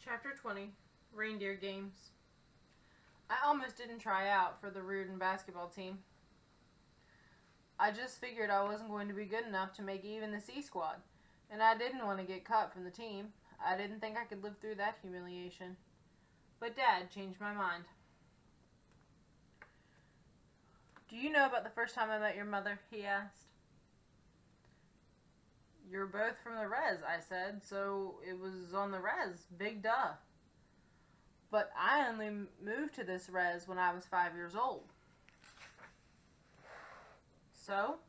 Chapter 20, Reindeer Games. I almost didn't try out for the Reardon basketball team. I just figured I wasn't going to be good enough to make even the C squad, and I didn't want to get cut from the team. I didn't think I could live through that humiliation. But Dad changed my mind. "Do you know about the first time I met your mother?" he asked. "You're both from the res," I said, "so it was on the res. Big duh." "But I only moved to this res when I was 5 years old." So?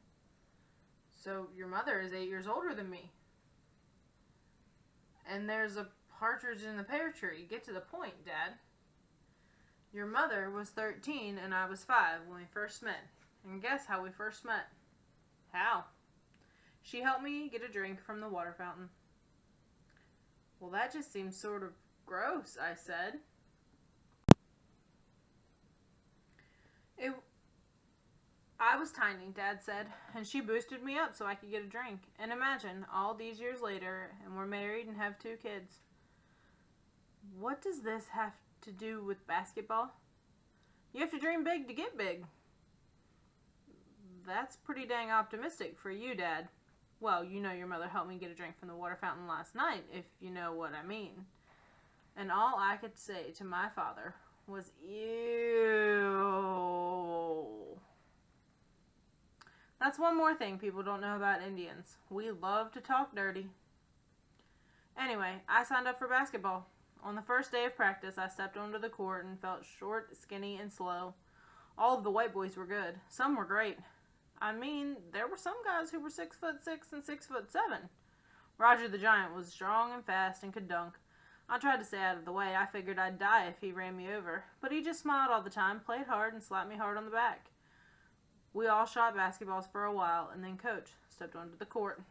So your mother is 8 years older than me. And there's a partridge in the pear tree. Get to the point, Dad. Your mother was 13 and I was 5 when we first met. And guess how we first met? How? She helped me get a drink from the water fountain. "Well, that just seems sort of gross," I said. I was tiny, Dad said, and she boosted me up so I could get a drink. And imagine, all these years later, and we're married and have 2 kids. What does this have to do with basketball? You have to dream big to get big. That's pretty dang optimistic for you, Dad. Well, you know your mother helped me get a drink from the water fountain last night, if you know what I mean. And all I could say to my father was, ew. That's one more thing people don't know about Indians. We love to talk dirty. Anyway, I signed up for basketball. On the first day of practice, I stepped onto the court and felt short, skinny, and slow. All of the white boys were good. Some were great. I mean, there were some guys who were 6'6" and 6'7". Roger the Giant was strong and fast and could dunk. I tried to stay out of the way. I figured I'd die if he ran me over. But he just smiled all the time, played hard, and slapped me hard on the back. We all shot basketballs for a while, and then Coach stepped onto the court.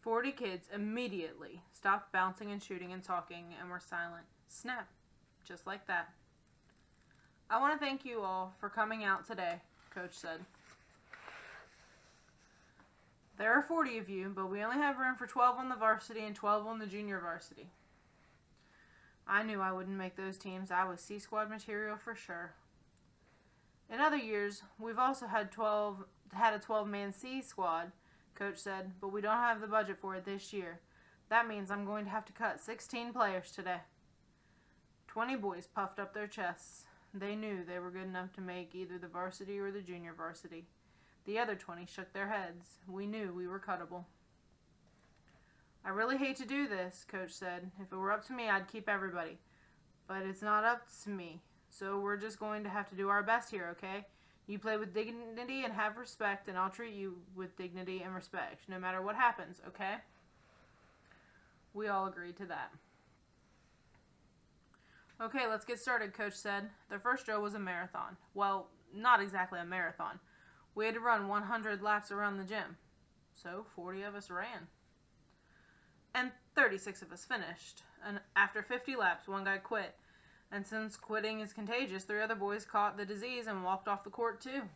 "40 kids immediately stopped bouncing and shooting and talking and were silent. Snap. Just like that. "I want to thank you all for coming out today," Coach said. "There are 40 of you, but we only have room for 12 on the varsity and 12 on the junior varsity." I knew I wouldn't make those teams. I was C squad material for sure. "In other years, we've also had a 12-man C squad," Coach said, "but we don't have the budget for it this year. That means I'm going to have to cut 16 players today." 20 boys puffed up their chests. They knew they were good enough to make either the varsity or the junior varsity. The other 20 shook their heads. We knew we were cuttable. "I really hate to do this," Coach said. "If it were up to me, I'd keep everybody. But it's not up to me, so we're just going to have to do our best here, okay? You play with dignity and have respect, and I'll treat you with dignity and respect, no matter what happens, okay?" We all agreed to that. "Okay, let's get started," Coach said. The first drill was a marathon. Well, not exactly a marathon. We had to run 100 laps around the gym. So 40 of us ran. And 36 of us finished. And after 50 laps, one guy quit. And since quitting is contagious, 3 other boys caught the disease and walked off the court too.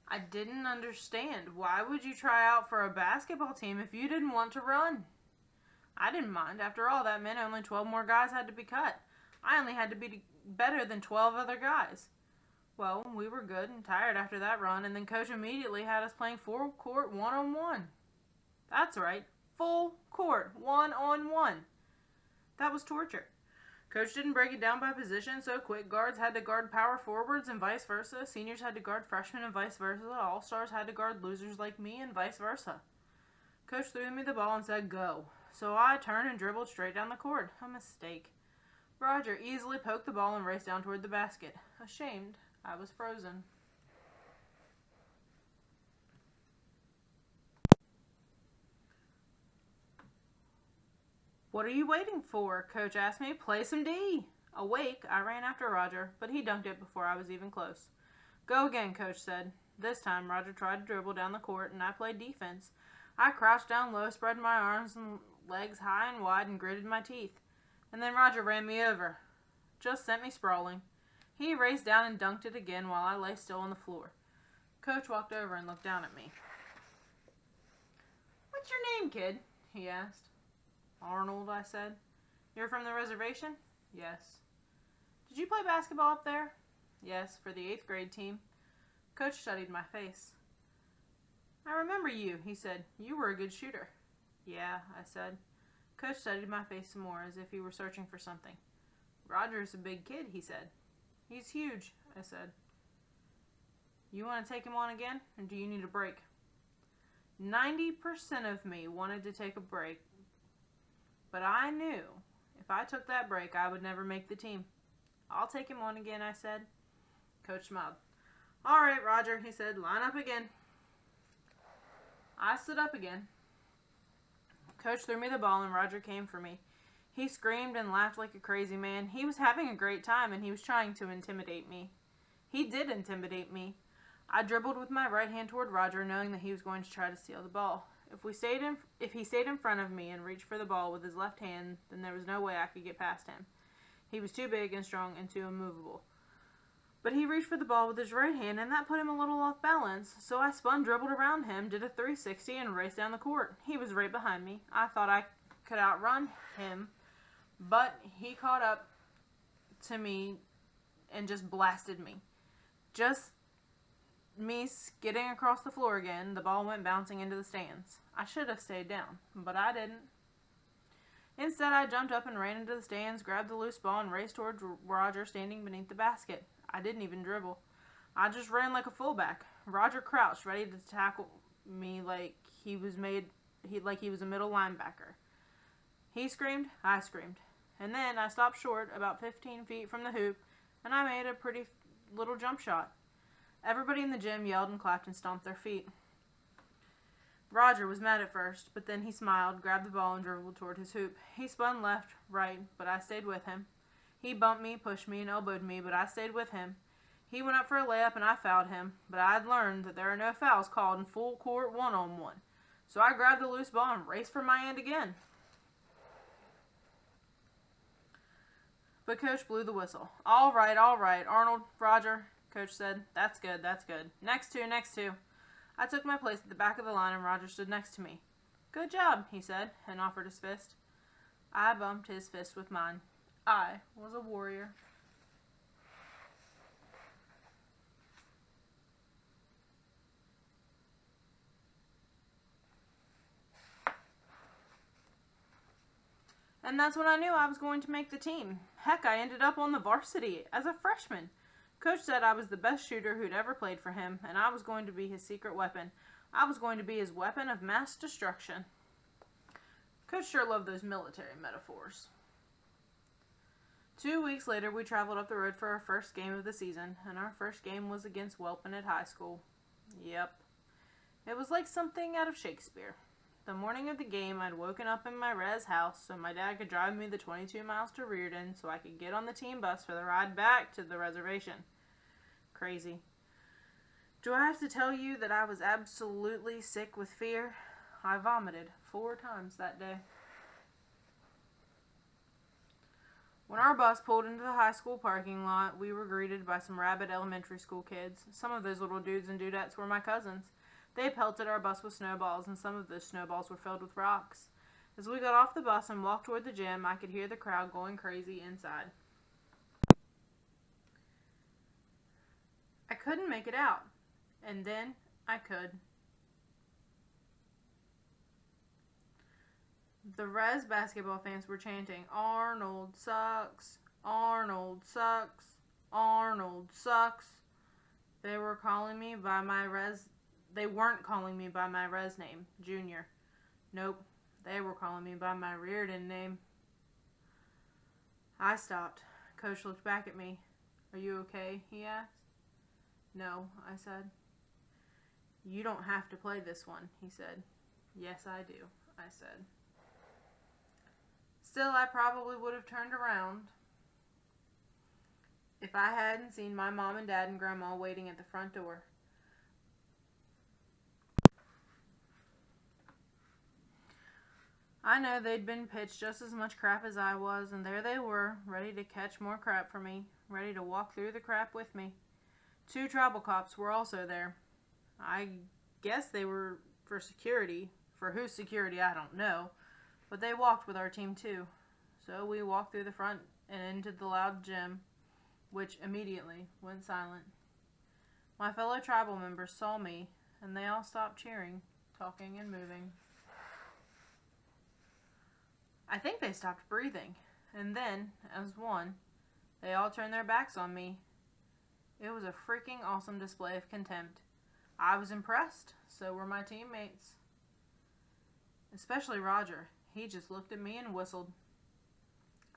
I didn't understand. Why would you try out for a basketball team if you didn't want to run? I didn't mind. After all, that meant only 12 more guys had to be cut. I only had to be better than 12 other guys. Well, we were good and tired after that run, and then Coach immediately had us playing full court one-on-one. That's right, full court one-on-one. That was torture. Coach didn't break it down by position, so quick guards had to guard power forwards and vice versa. Seniors had to guard freshmen and vice versa. All-stars had to guard losers like me and vice versa. Coach threw me the ball and said, "Go." So I turned and dribbled straight down the court. A mistake. Roger easily poked the ball and raced down toward the basket. Ashamed, I was frozen. "What are you waiting for?" Coach asked me. "Play some D." Awake, I ran after Roger, but he dunked it before I was even close. "Go again," Coach said. This time, Roger tried to dribble down the court, and I played defense. I crouched down low, spread my arms and legs high and wide, and gritted my teeth. And then Roger ran me over. Just sent me sprawling. He raced down and dunked it again while I lay still on the floor. Coach walked over and looked down at me. "What's your name, kid?" he asked. "Arnold," I said. "You're from the reservation?" "Yes." "Did you play basketball up there?" "Yes, for the 8th grade team." Coach studied my face. "I remember you," he said. "You were a good shooter." "Yeah," I said. Coach studied my face some more, as if he were searching for something. "Roger's a big kid," he said. "He's huge," I said. "You want to take him on again, or do you need a break?" 90% of me wanted to take a break, but I knew if I took that break, I would never make the team. "I'll take him on again," I said. Coach smiled. "All right, Roger," he said. "Line up again." I stood up again. Coach threw me the ball and Roger came for me. He screamed and laughed like a crazy man. He was having a great time and he was trying to intimidate me. He did intimidate me. I dribbled with my right hand toward Roger, knowing that he was going to try to steal the ball. If he stayed in front of me and reached for the ball with his left hand, then there was no way I could get past him. He was too big and strong and too immovable. But he reached for the ball with his right hand, and that put him a little off balance. So I spun, dribbled around him, did a 360, and raced down the court. He was right behind me. I thought I could outrun him, but he caught up to me and just blasted me. Just me skidding across the floor again, the ball went bouncing into the stands. I should have stayed down, but I didn't. Instead, I jumped up and ran into the stands, grabbed the loose ball, and raced towards Roger standing beneath the basket. I didn't even dribble. I just ran like a fullback. Roger crouched, ready to tackle me like he was a middle linebacker. He screamed, I screamed. And then I stopped short, about 15 feet from the hoop, and I made a pretty little jump shot. Everybody in the gym yelled and clapped and stomped their feet. Roger was mad at first, but then he smiled, grabbed the ball, and dribbled toward his hoop. He spun left, right, but I stayed with him. He bumped me, pushed me, and elbowed me, but I stayed with him. He went up for a layup, and I fouled him, but I had learned that there are no fouls called in full court one-on-one. So I grabbed the loose ball and raced for my end again. But Coach blew the whistle. All right, Arnold, Roger, Coach said. That's good, that's good. Next two. I took my place at the back of the line, and Roger stood next to me. Good job, he said, and offered his fist. I bumped his fist with mine. I was a warrior. And that's when I knew I was going to make the team. Heck, I ended up on the varsity as a freshman. Coach said I was the best shooter who'd ever played for him, and I was going to be his secret weapon. I was going to be his weapon of mass destruction. Coach sure loved those military metaphors. 2 weeks later, we traveled up the road for our first game of the season, and our first game was against Welpenet High School. Yep. It was like something out of Shakespeare. The morning of the game, I'd woken up in my res house so my dad could drive me the 22 miles to Reardon so I could get on the team bus for the ride back to the reservation. Crazy. Do I have to tell you that I was absolutely sick with fear? I vomited 4 times that day. When our bus pulled into the high school parking lot, we were greeted by some rabid elementary school kids. Some of those little dudes and dudettes were my cousins. They pelted our bus with snowballs, and some of those snowballs were filled with rocks. As we got off the bus and walked toward the gym, I could hear the crowd going crazy inside. I couldn't make it out, and then I could. The res basketball fans were chanting, "Arnold sucks, Arnold sucks, Arnold sucks." They weren't calling me by my res name, Junior. Nope, they were calling me by my Reardon name. I stopped. Coach looked back at me. "Are you okay?" he asked. "No," I said. "You don't have to play this one," he said. "Yes, I do," I said. Still, I probably would have turned around if I hadn't seen my mom and dad and grandma waiting at the front door. I know they'd been pitched just as much crap as I was, and there they were, ready to catch more crap for me, ready to walk through the crap with me. 2 tribal cops were also there. I guess they were for security. For whose security, I don't know. But they walked with our team too. So we walked through the front and into the loud gym, which immediately went silent. My fellow tribal members saw me, and they all stopped cheering, talking, and moving. I think they stopped breathing, and then, as one, they all turned their backs on me. It was a freaking awesome display of contempt. I was impressed, so were my teammates. Especially Roger. He just looked at me and whistled.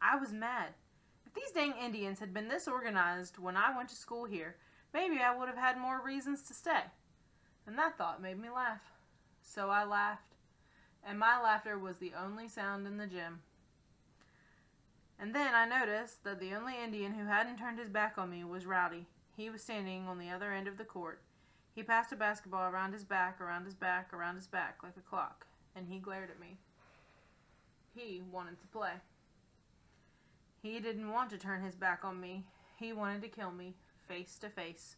I was mad. If these dang Indians had been this organized when I went to school here, maybe I would have had more reasons to stay. And that thought made me laugh. So I laughed. And my laughter was the only sound in the gym. And then I noticed that the only Indian who hadn't turned his back on me was Rowdy. He was standing on the other end of the court. He passed a basketball around his back, around his back, around his back, like a clock, and he glared at me. He wanted to play. He didn't want to turn his back on me. He wanted to kill me, face to face.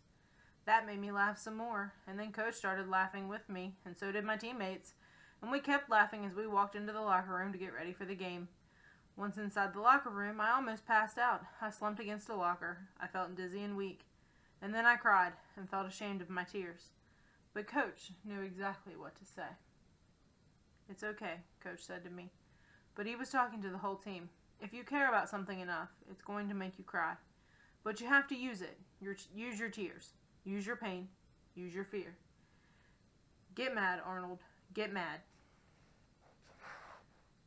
That made me laugh some more, and then Coach started laughing with me, and so did my teammates. And we kept laughing as we walked into the locker room to get ready for the game. Once inside the locker room, I almost passed out. I slumped against a locker. I felt dizzy and weak. And then I cried and felt ashamed of my tears. But Coach knew exactly what to say. It's okay, Coach said to me. But he was talking to the whole team. If you care about something enough, it's going to make you cry. But you have to use it. Use your tears. Use your pain. Use your fear. Get mad, Arnold. Get mad.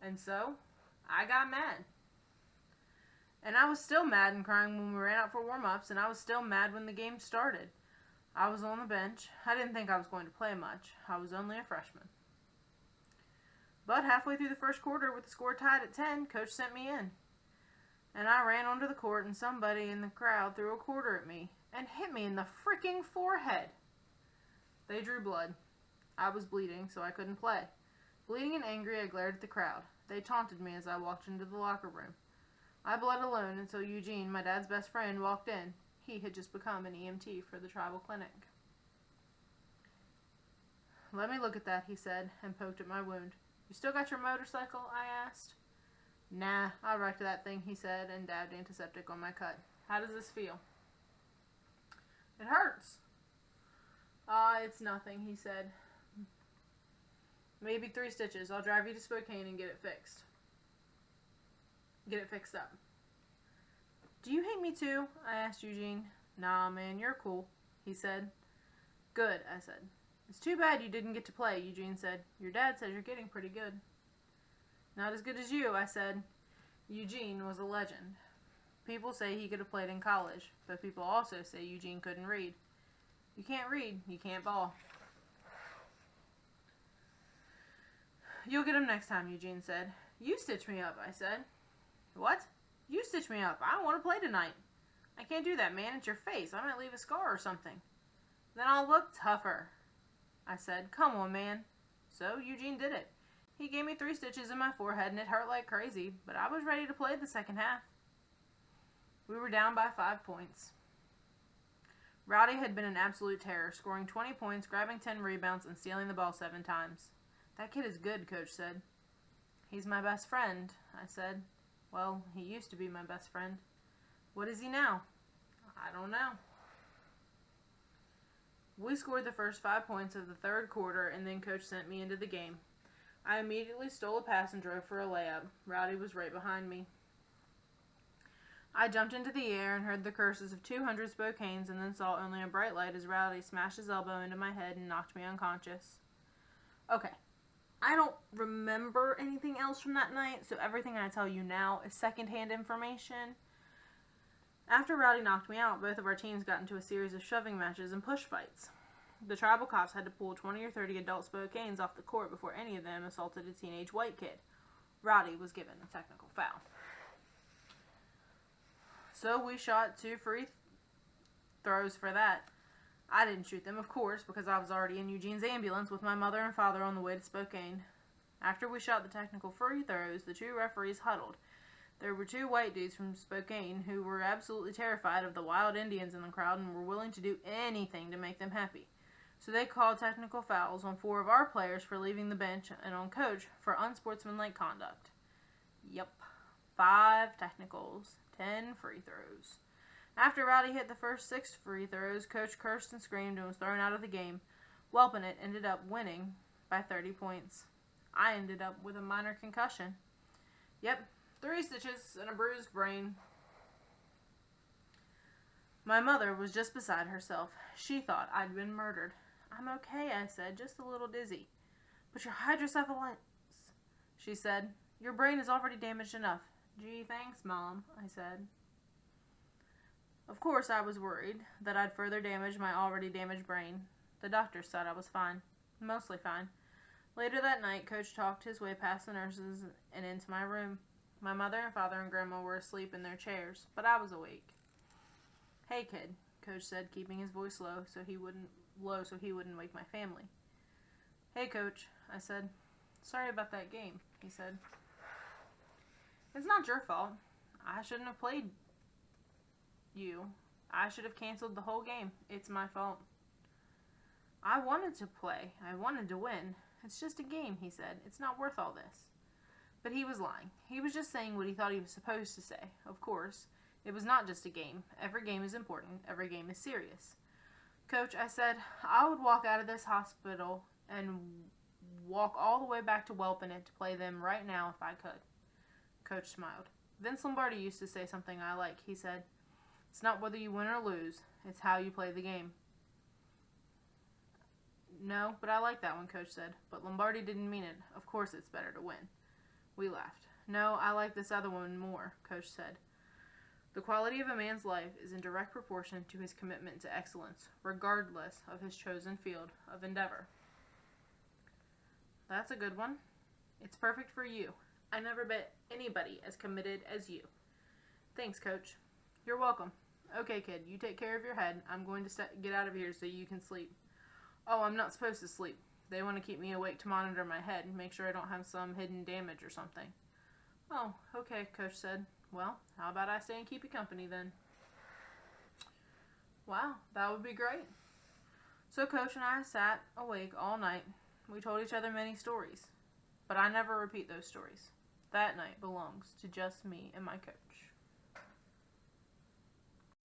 And so, I got mad. And I was still mad and crying when we ran out for warm-ups, and I was still mad when the game started. I was on the bench. I didn't think I was going to play much. I was only a freshman. But halfway through the first quarter, with the score tied at 10, Coach sent me in. And I ran onto the court, and somebody in the crowd threw a quarter at me and hit me in the freaking forehead. They drew blood. I was bleeding, so I couldn't play. Bleeding and angry, I glared at the crowd. They taunted me as I walked into the locker room. I bled alone until Eugene, my dad's best friend, walked in. He had just become an EMT for the tribal clinic. Let me look at that, he said, and poked at my wound. You still got your motorcycle? I asked. Nah, I wrecked that thing, he said, and dabbed antiseptic on my cut. How does this feel? It hurts. It's nothing, he said. Maybe 3 stitches. I'll drive you to Spokane and get it fixed. Get it fixed up. Do you hate me too? I asked Eugene. Nah, man, you're cool, he said. Good, I said. It's too bad you didn't get to play, Eugene said. Your dad says you're getting pretty good. Not as good as you, I said. Eugene was a legend. People say he could have played in college, but people also say Eugene couldn't read. You can't read, you can't ball. You'll get him next time, Eugene said. You stitch me up, I said. What? You stitch me up. I don't want to play tonight. I can't do that, man. It's your face. I might leave a scar or something. Then I'll look tougher, I said. Come on, man. So Eugene did it. He gave me 3 stitches in my forehead, and it hurt like crazy, but I was ready to play the second half. We were down by 5 points. Rowdy had been an absolute terror, scoring 20 points, grabbing 10 rebounds, and stealing the ball 7 times. That kid is good, Coach said. He's my best friend, I said. Well, he used to be my best friend. What is he now? I don't know. We scored the first 5 points of the third quarter, and then Coach sent me into the game. I immediately stole a pass and drove for a layup. Rowdy was right behind me. I jumped into the air and heard the curses of 200 Spokanes, and then saw only a bright light as Rowdy smashed his elbow into my head and knocked me unconscious. Okay. I don't remember anything else from that night, so everything I tell you now is secondhand information. After Rowdy knocked me out, both of our teams got into a series of shoving matches and push fights. The tribal cops had to pull 20 or 30 adult Spokanes off the court before any of them assaulted a teenage white kid. Rowdy was given a technical foul. So we shot 2 free throws for that. I didn't shoot them, of course, because I was already in Eugene's ambulance with my mother and father on the way to Spokane. After we shot the technical free throws, the 2 referees huddled. There were 2 white dudes from Spokane who were absolutely terrified of the wild Indians in the crowd and were willing to do anything to make them happy. So they called technical fouls on 4 of our players for leaving the bench and on Coach for unsportsmanlike conduct. Yep. 5 technicals, 10 free throws. After Rowdy hit the first 6 free throws, Coach cursed and screamed and was thrown out of the game. Welpinett ended up winning by 30 points. I ended up with a minor concussion. Yep, 3 stitches and a bruised brain. My mother was just beside herself. She thought I'd been murdered. I'm okay, I said, just a little dizzy. But you're hydrocephalus, she said. Your brain is already damaged enough. Gee, thanks, Mom, I said. Of course, I was worried that I'd further damage my already damaged brain. The doctors said I was fine. Mostly fine. Later that night, Coach talked his way past the nurses and into my room. My mother and father and Grandma were asleep in their chairs, but I was awake. Hey, kid, Coach said, keeping his voice low so he wouldn't wake my family. Hey, Coach, I said. Sorry about that game, he said. It's not your fault. I shouldn't have played you. I should have canceled the whole game. It's my fault. I wanted to play. I wanted to win. It's just a game, he said. It's not worth all this. But he was lying. He was just saying what he thought he was supposed to say. Of course, it was not just a game. Every game is important. Every game is serious. Coach, I said, I would walk out of this hospital and walk all the way back to Welpinett to play them right now if I could. Coach smiled. Vince Lombardi used to say something I like. He said, it's not whether you win or lose. It's how you play the game. No, but I like that one, Coach said. But Lombardi didn't mean it. Of course it's better to win. We laughed. No, I like this other one more, Coach said. The quality of a man's life is in direct proportion to his commitment to excellence, regardless of his chosen field of endeavor. That's a good one. It's perfect for you. I never met anybody as committed as you. Thanks, Coach. You're welcome. Okay, kid, you take care of your head. I'm going to get out of here so you can sleep. Oh, I'm not supposed to sleep. They want to keep me awake to monitor my head and make sure I don't have some hidden damage or something. Oh, okay, Coach said. Well, how about I stay and keep you company then? Wow, that would be great. So Coach and I sat awake all night. We told each other many stories. But I never repeat those stories. That night belongs to just me and my coach.